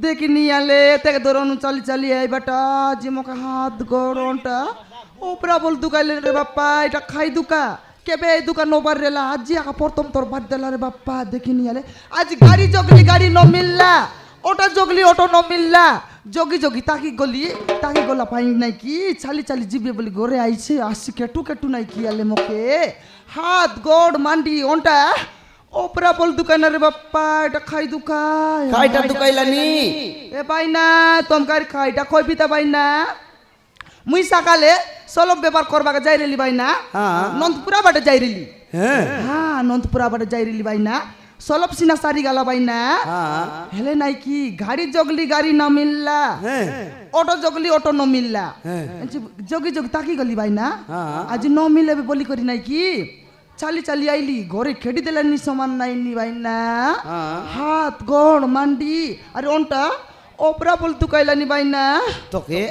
দেখিনি আলে থেকে ধরুন চালি চালি এই বেটা যে মুখে হাত গড়নটা ওপরা বল দুকাইলে রে বাপ্পা এটা খাই দুকা কেবে এই দুকা নোবার রেলা আজি আকা প্রথম তোর বাদ দেলা রে বাপ্পা দেখিনি আলে আজ গাড়ি জগলি গাড়ি ন মিললা ওটা জগলি ওটো ন মিললা যোগী যোগী তাকি গলা পাই নাই কি চালি চালি জিবে বলি ঘরে আইছে আসি কেটু কেটু নাই কি আলে মুখে হাত গড় মান্ডি ওনটা ওপরা বল দুকানা রে বাপ্পা এটা খাই দুকাই খাইটা দুকাইলানি এ বাইনা তোমার খাইটা কই পিতা বাইনা মুই সকালে সলব ব্যাপার করবাকে যাই রেলি বাইনা নন্দপুরা বাটে যাই রেলি হ্যাঁ নন্দপুরা বাটে যাই রেলি বাইনা সলব সিনা সারি গালা বাইনা হেলে নাই কি গাড়ি জগলি গাড়ি না মিললা অটো জগলি অটো ন মিললা যোগী যোগী তাকি গলি বাইনা আজ ন মিলে বলি করি নাই কি চালি চালি আইলি ঘরে খেটি দিলেনি সমান নাইনি বাইনা হাত গড় মান্ডি আরে ওনটা ওপরা বল দুকাইলানি বাইনা তোকে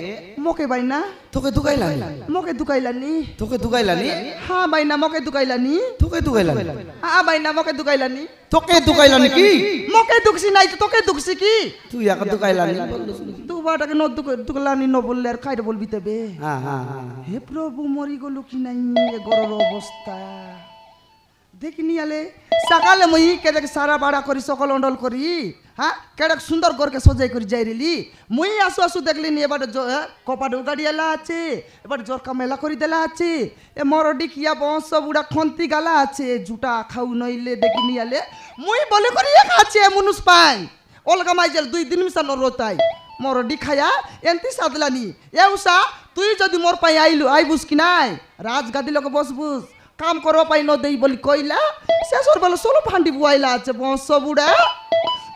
মোকে বাইনা তোকে দুকাইলানি মোকে দুকাইলানি তোকে দুকাইলানি হ্যাঁ বাইনা মোকে দুকাইলানি তোকে দুকাইলানি হ্যাঁ বাইনা মোকে দুকাইলানি তোকে দুকাইলানি কি মোকে দুকছি নাই তো তোকে দুকছি কি তুই একা দুকাইলানি দুবারটাকে ন দুকলানি ন বললে আর খাইতে বলবি তবে হে প্রভু মরি গেল কি নাই এ গরর অবস্থা দেখিনি আলে সকালে মই কেডেক সারা বাড়া করি সকল অন্ডল করি হ্যাঁ কেডেক সুন্দর গরকে সজাই করি যাই রেলি মই আসু আসু দেখলি নি এবার কপাট উগাড়ি এলা আছে এবার জরকা মেলা করি দেলা আছে এ মরডি কিয়া বংশ বুড়া খন্তি গালা আছে জুটা খাউ নইলে দেখিনি আলে মই বলে করি এক আছে মনুষ পাই অলগা মাইজেল 2 দিন মিশা নরতাই মরডি খায়া এন্তি সাদলানি এ উষা তুই যদি মোর পাই আইলু আইবুস কি নাই রাজগাদি লগে বসবুস কাম করো পাই ন দেই বলি কইলা শেষর বলে সোলো ফান্ডি বুয়াইলা আছে বংশ বুড়া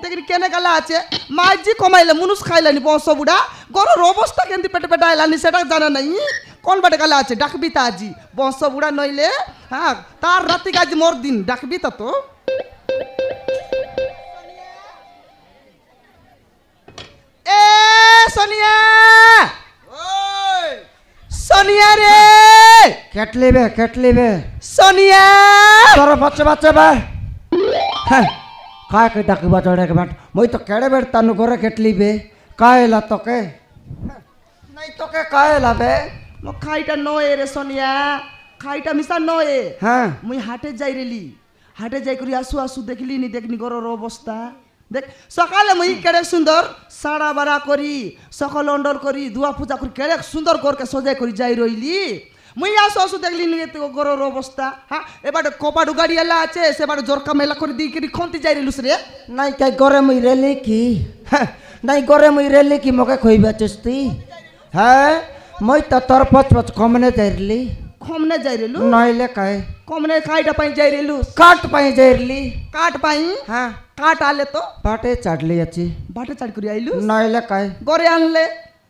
দেখি কেনে গালা আছে মাঝি কমাইলে মুনুষ খাইলানি বংশ বুড়া গরর অবস্থা কেন্দি পেটে পেটে আইলানি সেটা জানা নাই কোন বাটে গালা আছে ডাকবি তা আজি বংশ বুড়া নইলে হ্যাঁ তার রাতি কাজ মোর দিন ডাকবি তা তো এ সোনিয়া সোনিয়া রে কেটলিবে সোনিয়া তোর বাচ্চা বা काय के डाकबा चढ़े के बाट মই तो केड़े बेर तानु करे केटलिबे कायला तोके नहीं तोके कायला बे मो खाइटा नए रे सोनिया खाइटा मिसा नए हाँ मुई हाटे যাই রেলি হাটে যাই করি আসু আসু দেখলি নি দেখনি গরর অবস্থা দেখ সকালে মুই কেড়ে সুন্দর সাড়া বাড়া করি সকল অন্ডর করি দুয়া পূজা করি কেড়ে সুন্দর করকে সজাই করি যাই রইলি মুই আসু আসু দেখলি নি গরর অবস্থা হ্যাঁ এবারে কপাড়ু গাড়ি এলা আছে সেবারে জরকা মেলা করে দি কি খন্তি যাই রেলুস রে নাই কাই গরে মুই রেলি কি নাই গরে মুই রেলি কি মকে কইবা চস্তি হ্যাঁ মই তো তোর পচ কমনে যাইরলি খমনে যাই রেলু নইলে কাই কমনে খাইটা পাই যাই রেলু কাট পাই যাইরলি কাট পাই হ্যাঁ কাট আলে তো বাটে চাটলি আছি বাটে চাট করি আইলু নইলে কাই গরে আনলে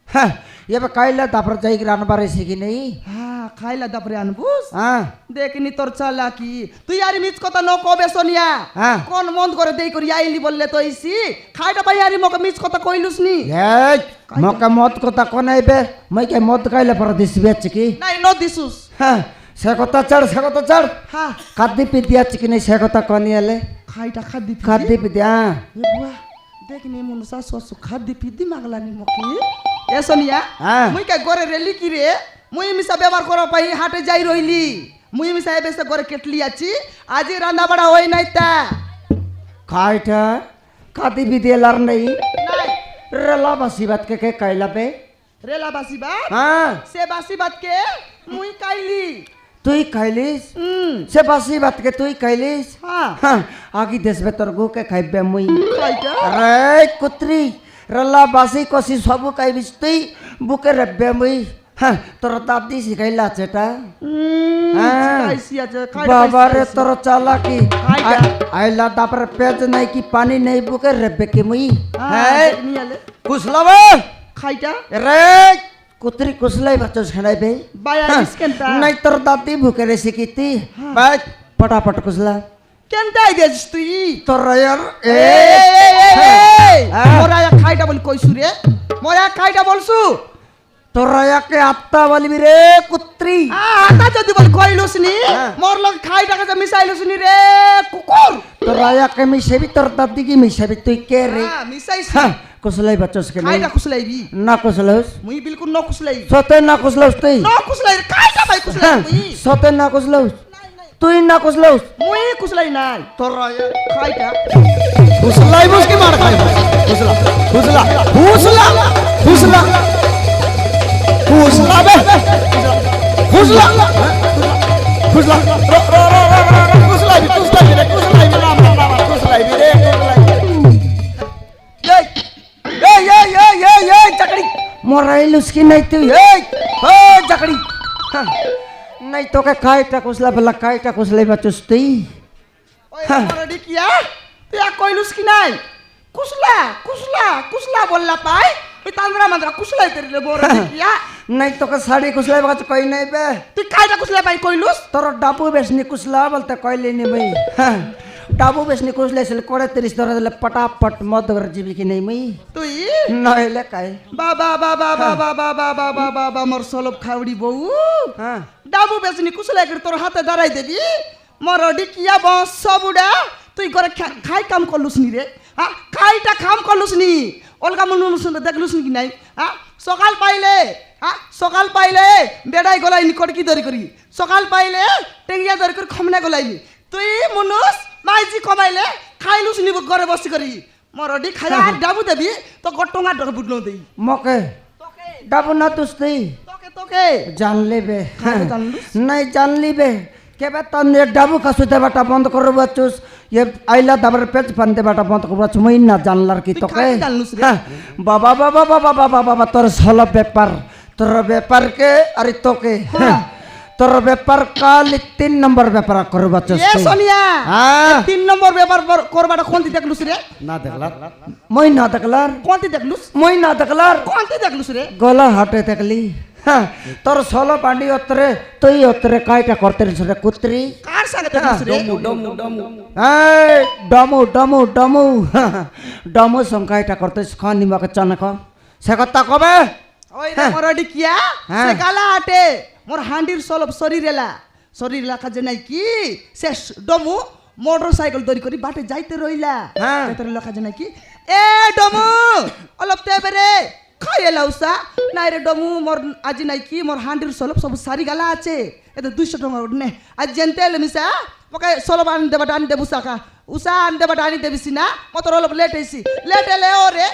হ্যাঁ এবার কাইলা তারপর যাই রানবার শিখি নেই হ্যাঁ খাইলা তারপরে আনবুস হ্যাঁ দেখিনি তোর চালাকি তুই আর মিছ কথা ন কবে সোনিয়া হ্যাঁ কোন মন করে দেই করি আইলি বললে তো আইছি খাইটা পাই আরি মকে মিছ কথা কইলুস নি এই মকে মদ কথা কোনাইবে মই কে মদ খাইলে পর দিসবে কি নাই ন দিসুস হ্যাঁ সে কথা ছাড় হ্যাঁ খাদ্দি পিদি আছে কি নাই সে কথা কনিয়ালে খাইটা খাদ্দি খাদ্দি পিদি হ্যাঁ এ বুয়া দেখিনি মন শাশু খাদ্দি পিদি মাগলানি মকে এ সোনিয়া হ্যাঁ মুই কে ঘরে রেলি কি রে মুই মিছা ব্যবহার করা পাই হাটে যাই রইলি মুই মিছা এবেসে ঘরে কেটলি আছি আজি রান্না বাড়া হই নাই তা খাইটা খাদ্দি পিদি এলার নেই নাই রেলা বাসি বাত কে কাইলা पे রেলা বাসি বাত হ্যাঁ সে বাসি বাত কে মুই কাইলি তুই খাইলিস সে বাসি বাত কে তুই খাইলিস হ্যাঁ হ্যাঁ আগি দেশবে তোর গো কে খাইবে মুই খাইটা আরে কুত্রি রেলা বাসি কষি সবু খাইবিস তুই বুকে রেবে মুই হ্যাঁ তোর দাদি শিখাইলা সেটা হ্যাঁ খাইছি আছে খাইটা বাবা রে তোর চালাকি খাইটা আইলা তারপরে পেজ নাই কি পানি নাই বুকে রেবে কি মুই হ্যাঁ নিয়ালে কুছলাবে খাইটা রে কুত্রি কুছলাই বাচ্চা ছাড়াইবে বায়া বিস্কেনটা নাই তোর দাদি বুকে রে শিখিতি বাই পটাপট কুছলা কেনটা আইদেস তুই তোর ইয়ার এ মোরা খাইটা বলি কইছু রে মোরা খাইটা বলছু তোরা একে আত্মা বলবি রে কুত্রি আতা যদি বল কইলুস নি মোর লগ খাইটা কে মিশাইলুস নি রে কুকুর তোরা একে মিশাবি তোর দাদি কি মিশাবি তুই কে রে মিশাইছি কুসলাই বাচ্চাস কে কাইটা কুসলাইবি না কুসলাস মুই বিলকুল ন কুসলাই সতে না কুসলাস তুই ন কুসলাই কাইটা ভাই কুসলাই মুই সতে না কুসলাস তুই না কুসলাস মুই কুসলাই নাই তোর কাইটা ফুসলাই বসকে মার খাই ফুসলা ফুসলা ফুসলা ফুসলা ফুসলা বে ফুসলা ফুসলা ফুসলাই ফুসলাই রে ফুসলাই না ফুসলাই রে এই চাকরি মরাইলুস কি নাই তুই এই চাকরি নাই তোকে কাইটা কুসলা বেলা কাইটা কুসলাই বাচ্চাস তুই ওই মরডি কিয়া তুই আর কইলুস কি নাই কুসলা কুসলা কুসলা বললা পাই ওই তান্দ্রা মান্দ্রা কুসলাই তেরে মরডি কিয়া নাই তোকে শাড়ি কুসলাই বাচ্চা কই নাই বে তুই কাইটা কুসলা পাই কইলুস তোর ডাবু বেশনি কুসলা বলতে কইলি নি ভাই ডাবু বেশনি কুসলাই ছিল করে 30 ধরে দিলে পটাপট মদ করে জীবি কি নাই মই তুই নইলে কাই বাবা বাবা বাবা বাবা বাবা বাবা মোর সলব খাউড়ি বউ হ্যাঁ ডাবু বেসনি কুসলা করে তোর হাতে দাঁড়াই দেবি মরডি কিয়া বস বুড়া তুই ঘরে খাই কাম করলুস নি রে হ্যাঁ খাইটা কাম করলুস নি অলগা মনুস দেখলুস কি নাই হ্যাঁ সকাল পাইলে বেড়াই গলাই নিকট কি দরি করি সকাল পাইলে টেঙ্গিয়া দরি করে খমনা গলাইলি তুই মনুস মাইজি কমাইলে খাইলুস নি ঘরে বসি করি মরডি খায়া আর ডাবু দেবি তো গটঙ্গা ডবুট ন দেই মকে তোকে ডাবু না তুসতি তোকে তোকে জানলি বে কাকে জানলুস? নাই জানলি বে কেবে তনে ডাবু কাসুতে বাটা বন্ধ করব চুস ये आइला दबर पेच पंदे बाटा बंद करब छमई ना जानलार की তুই তোকে কাকে জানলুস রে? বাবা বাবা বাবা বাবা বাবা তোর সল ব্যাপার কে আরে তোকে তোর ব্যাপার কাল 3 নম্বর ব্যাপার করব চুস এ সোনিয়া হ্যাঁ 3 নম্বর ব্যাপার করবাটা কোনটি দেখলুস রে না দেখলা মই না দেখলার কোনটি দেখলুস মই না দেখলার কোনটি দেখলুস রে গলা হাটে দেখলি তোর সল পান্ডি অতরে তুই অতরে কাইটা করতে রে কুত্রি কার সাথে দেখলুস রে ডমু ডমু এই ডমু ডমু ডমু ডমু সংখ্যাটা করতে খানি মাকে চানক সে কথা কবে ওই রে মরডি কিয়া সে গালা আটে মোর হান্ডির সলব শরীর লেখা যে নাই কি সে ডমু মোটরসাইকেল দরি করি বাটে যাইতে রইলা হ্যাঁ। তোর লেখা যে নাই কি এ ডমু অলপ তেবেরে খাইয়ে লাউসা নাই রে ডমু মোর আজি নাই কি মোর হান্ডির সলব সব সারি গালা আছে এতে 200 টাকা নে আজ জেনতে এলে মিসা ওকে সলব আনি দেবা আনি দেবু সাকা উষা আনি দেবা আনি দেবিছি না মতর অলপ লেট হইছি লেট এলে ওরে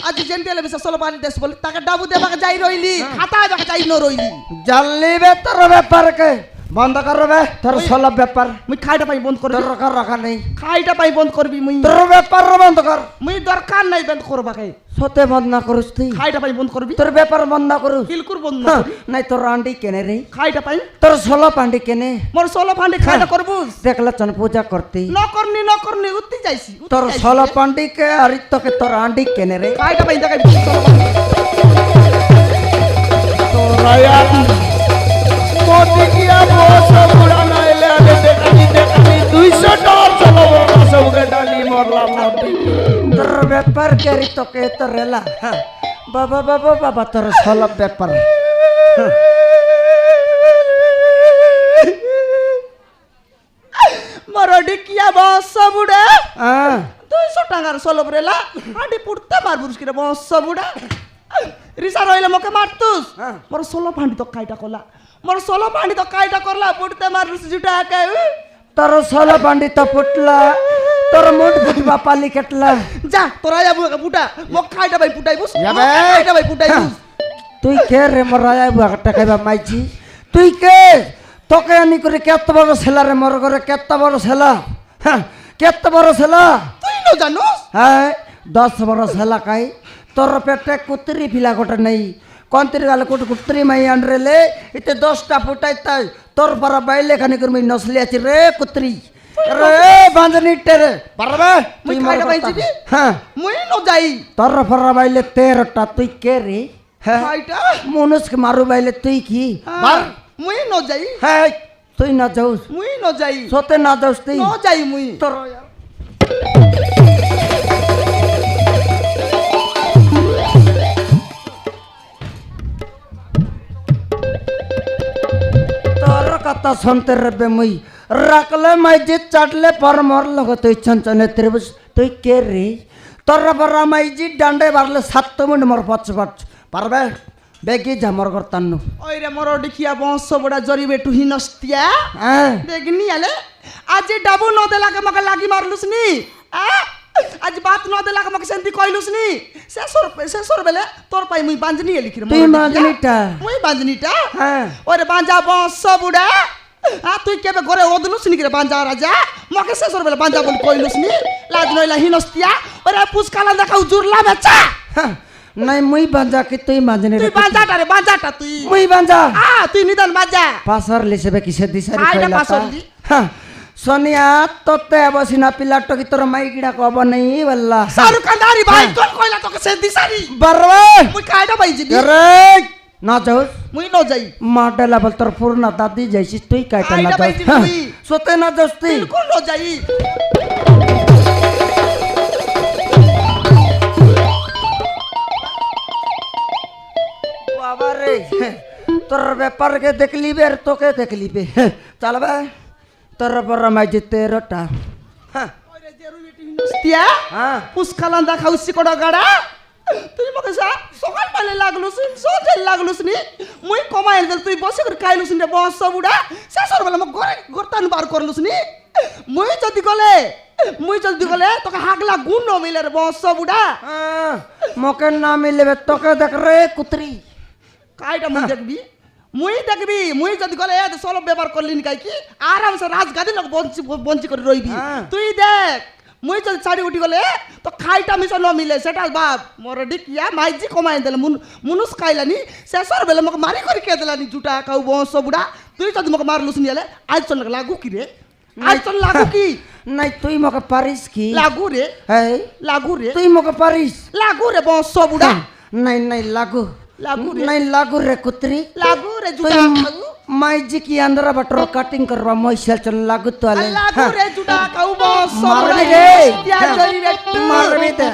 আজ জেনতে এলে মিসা সলব আনি দেস বলি তাকে ডাবু দেবাকে যাই রইলি খাতা দেবাকে যাই ন রইলি জানলি বে তোর ব্যাপার কে বন্ধ করবে তোর সল ব্যাপার মুই খাইটা পাই বন্ধ করবি তোর রাখা রাখা নেই খাইটা পাই বন্ধ করবি মুই তোর ব্যাপার বন্ধ কর মুই দরকার নাই বন্ধ করবাকে সতে বন্ধ না করিস তুই খাইটা পাই বন্ধ করবি তোর ব্যাপার বন্ধ না করু বিলকুল বন্ধ না করবি। নাই তোর আন্ডি কেনে রে খাইটা পাই তোর সল পান্ডি কেনে মোর সোলো ফান্ডি খাইটা করবুস দেখলা চন পূজা করতে ন করনি উত্তি যাইছি তোর সল পান্ডি কে আর তোকে তোর আন্ডি কেনে রে খাইটা পাই দেখাই তোরায়া মোদি কিয়া বস বুড়া নাইলে আগে দেখানি 200 ডলার চলো সবকে ডালি মরলাম মোদি তোর ব্যাপার কে রে তোকে তোর রেলা বাবা বাবা বাবা তোর সল ব্যাপার মরডি কিয়া বস বুড়া হ্যাঁ 200 টাকার সলব রেলা আডি পুড়তে মারবুস কিরে বস বুড়া রিসা রইলে মকে মারতুস মোর সোলো ফান্ডি তো কাইটা কলা মোর সোলো ফান্ডি তো কাইটা করলা পুড়তে মারবুস জুটা কে তোর সল পান্ডি তো ফুটলা তোর মুঠ ফুটবা পালি কেটলা যা তোরা যাবো বুটা মক খাইটা ভাই পুটাই বুস যাবে। খাইটা ভাই পুটাই বুস তুই কে রে মরায়া বুয়া টাকাইবা মাইছি তুই কে তোকে আনি করে কেত বড় ছেলা রে মর করে কেত বড় ছেলা কেত বড় ছেলা তুই ন জানোস হ্যাঁ 10 বড় ছেলা কাই তোর পেটে কুত্রি ফিলা গোটা নেই কন্ত্রি গালে কুত্রি মাই আনরেলে এতে 10টা ফুটাই তাই তোর পারা বাইলে খানি করে নসলি আছি রে কুত্রি রে বাঁধনি টেরে পারবে মুই খাইটা ভাই জিবি হ্যাঁ মুই ন যাই তোর পারা বাইলে 13টা তুই কে রে হ্যাঁ খাইটা মনুষ্কে মারু বাইলে তুই কি মার মুই ন যাই হ্যাঁ তুই না যাউস মুই ন যাই সতে না যাউস তুই ন যাই মুই তোর তোর কথা শুনতে রে মুই রাখলে মাইজে চাটলে পর মর লগ তুই ছনছনে ত্রিভুজ তুই কে রে তোর পর মাইজি ডান্ডে বাড়লে 7 মিনিট মোর পছপট পারবে বেগি ঝামর করতান্ন ওই রে মর দেখিয়া বংশ বড়া জরিবে টু হিনস্তিয়া হ্যাঁ দেখনি আলে আজ ডাবু ন দেলাকে মকে লাগি মারলুস নি আজ বাত ন দেলাকে মকে সেন্তি কইলুস নি শেষর বেলে তোর পাই মুই বাঞ্জনি লিখি রে তুই বাঁধনিটা মুই বাঞ্জনিটা হ্যাঁ ওরে বাঞ্জা বংশ বুড়া তুই কেবে ঘরে ওদলুস নি রে বাঞ্জা রাজা মকে শেষর বেলে বাঞ্জা বলি কইলুস নি লাজ নইলা হিনস্তিয়া ওরে পুষ্কালা দেখাও জুরলা বেচা নাই মুই বাঁধা কি তুই বাঁধনি তুই বাঞ্জাটা রে বাঞ্জাটা তুই মুই বাঁধা তুই নিদান বাঞ্জা পাসার লিসেবে কিসে দিছারি আইডা কইলা পাসর দি সোনিয়া তোতে বসিনা পিলাটো কি তোর মাইকিডা কব নাই বল্লা শাহরুখ খান দারি ভাই কোন কইলা তোকে সে দিছারি বারবে মুই কাইডা বাইজি রে না যাও মুই ন যাই মাডেলা বল তোর পুরনা দাদি যাইছিস তুই কাইটা না আইডা যাও বাইজি মুই সোতে না যাস তুই বিলকুল ন যাই বাবা রে তোর ব্যাপারকে দেখলিবে আর তোকে দেখলিবে চালবে তোর পর মাইজি 13টা ওরে জেরু বেটি হিনস্তিয়া হ্যাঁ পুষ্কালান দেখাউছি কোড়া গাড়া তুই মকে সকাল বেলে লাগলুস সজেল লাগলুস নি মুই কমাইল দেল তুই বসে করে খাইলুস নি বস বুড়া শেষর বেলে মক ঘরে গর্তান বার করলুস নি মুই যদি গলে তোকে হাগলা গুণ ন মিলে রে বস বুড়া মকে না মিলবে তোকে দেখ রে কুতরি কাইটা মুই দেখবি মুই যদি গলে এত সলব ব্যবহার করলি কাই কি আরামসে রাজগাদি লোক বঞ্চি করে রইবি তুই দেখ মুই যদি ছাড়ি উঠি গলে তো খাইটা মিশা ন মিলে সেটা বাপ মোর ডিকিয়া মাইজি কমাই দেলে মুনুস খাইলানি শেষর বেলে মকে মারি করে কে দেলানি জুটা কাউ বংশ বুড়া তুই যদি মকে মারলুস নিলে আজ চল লাগু কি রে আজ চল লাগু কি নাই তুই মকে পারিস কি লাগু রে এই লাগু রে তুই মকে পারিস লাগু রে বংশ বুড়া নাই নাই লাগু লাগু রে নাই লাগু রে কুতরি লাগু রে তুই জুটা খাউ মাইজি কি अंदर बटर कटिंग करवा मोइसल चल लागु तो आले লাগু রে জুটা কাউ বংশ মারবি বুড়া রে ইয়া জরি রে মারবি দে